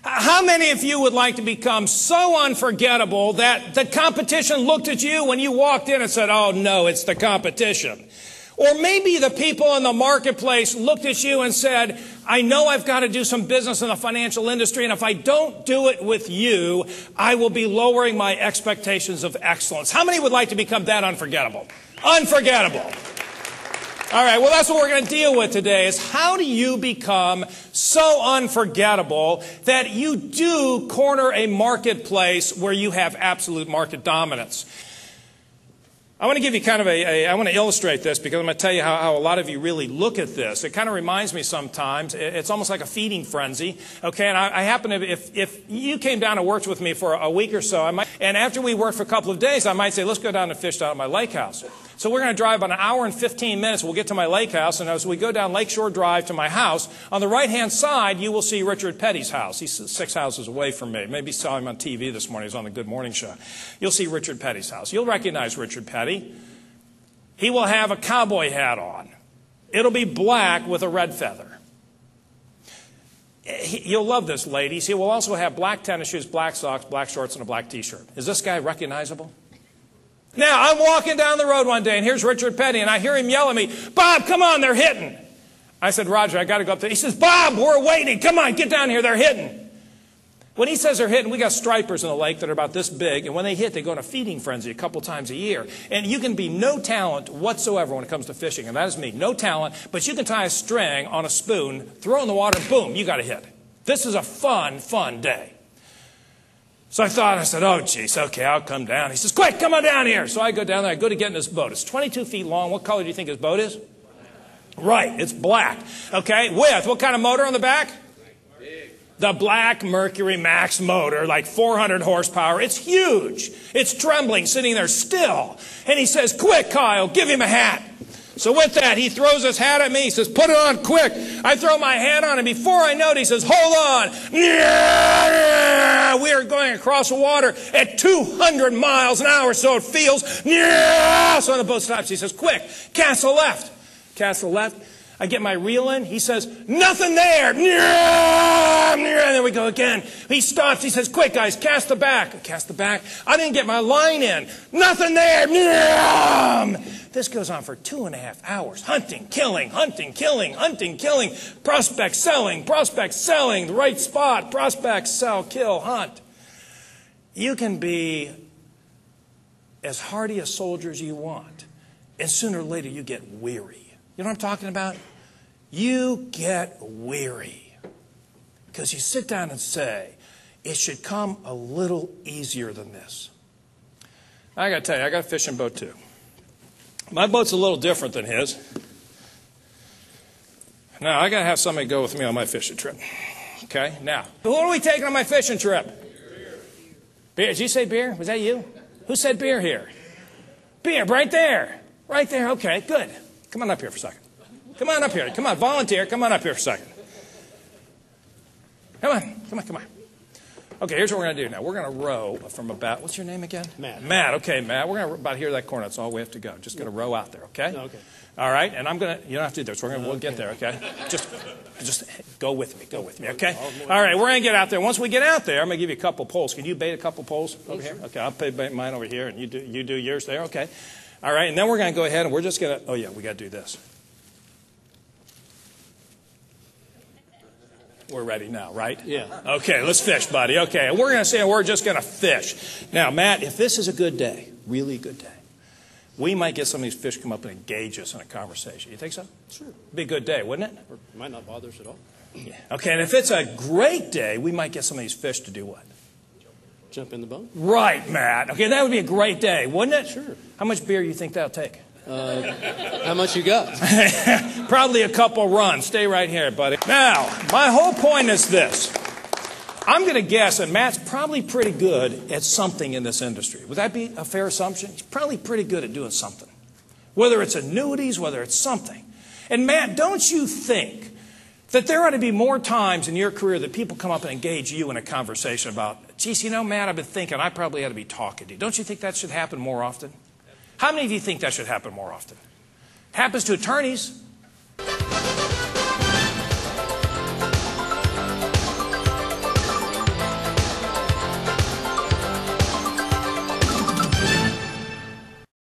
How many of you would like to become so unforgettable that the competition looked at you when you walked in and said, oh no, it's the competition? Or maybe the people in the marketplace looked at you and said, I know I've got to do some business in the financial industry, and if I don't do it with you, I will be lowering my expectations of excellence. How many would like to become that unforgettable? Unforgettable. All right, well, that's what we're going to deal with today, is how do you become so unforgettable that you do corner a marketplace where you have absolute market dominance? I want to give you kind of I want to illustrate this because I'm going to tell you how a lot of you really look at this. It kind of reminds me sometimes, it's almost like a feeding frenzy, okay? And I happen to, if you came down and worked with me for a week or so, and after we worked for a couple of days, I might say, let's go down and fish down at my lake house. So we're going to drive about an hour and 15 minutes. We'll get to my lake house, and as we go down Lakeshore Drive to my house, on the right-hand side, you will see Richard Petty's house. He's 6 houses away from me. Maybe you saw him on TV this morning. He was on the Good Morning Show. You'll see Richard Petty's house. You'll recognize Richard Petty. He will have a cowboy hat on. It'll be black with a red feather. You'll love this, ladies. He will also have black tennis shoes, black socks, black shorts, and a black T-shirt. Is this guy recognizable? Now, I'm walking down the road one day, and here's Richard Petty, and I hear him yell at me, Bob, come on, they're hitting. I said, Roger, I got to go up there. He says, Bob, we're waiting. Come on, get down here, they're hitting. When he says they're hitting, we got stripers in the lake that are about this big, and when they hit, they go in a feeding frenzy a couple times a year. And you can be no talent whatsoever when it comes to fishing, and that is me, no talent, but you can tie a string on a spoon, throw it in the water, and boom, you got a hit. This is a fun, fun day. So I said, oh, geez, okay, I'll come down. He says, quick, come on down here. So I go down there, I go to get in this boat. It's 22 feet long. What color do you think his boat is? Right, it's black. Okay, with what kind of motor on the back? The black Mercury Max motor, like 400 horsepower. It's huge. It's trembling, sitting there still. And he says, quick, Kyle, give him a hat. So with that, he throws his hat at me. He says, put it on quick. I throw my hat on, and before I know it, he says, hold on. We are going across the water at 200 miles an hour, so it feels. So the boat stops. He says, quick, cast the left. Cast the left. I get my reel in. He says, nothing there. And then we go again. He stops. He says, quick, guys, cast the back. I cast the back. I didn't get my line in. Nothing there. This goes on for 2.5 hours. Hunting, killing, hunting, killing, hunting, killing. Prospect, selling, the right spot. Prospect, sell, kill, hunt. You can be as hardy a soldier as you want. And sooner or later, you get weary. You know what I'm talking about? You get weary. Because you sit down and say, it should come a little easier than this. I got to tell you, I got a fishing boat too. My boat's a little different than his. Now, I got to have somebody go with me on my fishing trip. Okay? Now, who are we taking on my fishing trip? Beer. Did you say beer? Was that you? Who said beer here? Beer, right there. Right there. Okay, good. Come on up here for a second. Come on up here. Come on, volunteer. Come on up here for a second. Come on. Come on, come on. Okay, here's what we're going to do now. We're going to row from about, what's your name again? Matt. Matt, okay, Matt. We're going to about here to that corner. That's all we have to go. Just going to row out there, okay? Okay. All right, and I'm going to, you don't have to do this. We'll get there, okay? Just go with me, okay? All right, we're going to get out there. Once we get out there, I'm going to give you a couple poles. Can you bait a couple poles over here? Okay, I'll bait mine over here, and you do yours there, okay? All right, and then we're going to go ahead, and we're just going to, oh, yeah, we got to do this. We're ready now, right? Yeah. Okay, let's fish, buddy. Okay, we're going to say we're just going to fish. Now, Matt, if this is a good day, really good day, we might get some of these fish come up and engage us in a conversation. You think so? Sure. Be a good day, wouldn't it? Or it might not bother us at all. Yeah. Okay, and if it's a great day, we might get some of these fish to do what? Jump in the boat. Right, Matt. Okay, that would be a great day, wouldn't it? Sure. How much beer do you think that'll take? How much you got? Probably a couple runs. Stay right here, buddy. Now, my whole point is this. I'm going to guess that Matt's probably pretty good at something in this industry. Would that be a fair assumption? He's probably pretty good at doing something. Whether it's annuities, whether it's something. And Matt, don't you think that there ought to be more times in your career that people come up and engage you in a conversation about, geez, you know, Matt, I've been thinking I probably ought to be talking to you. Don't you think that should happen more often? How many of you think that should happen more often? Happens to attorneys.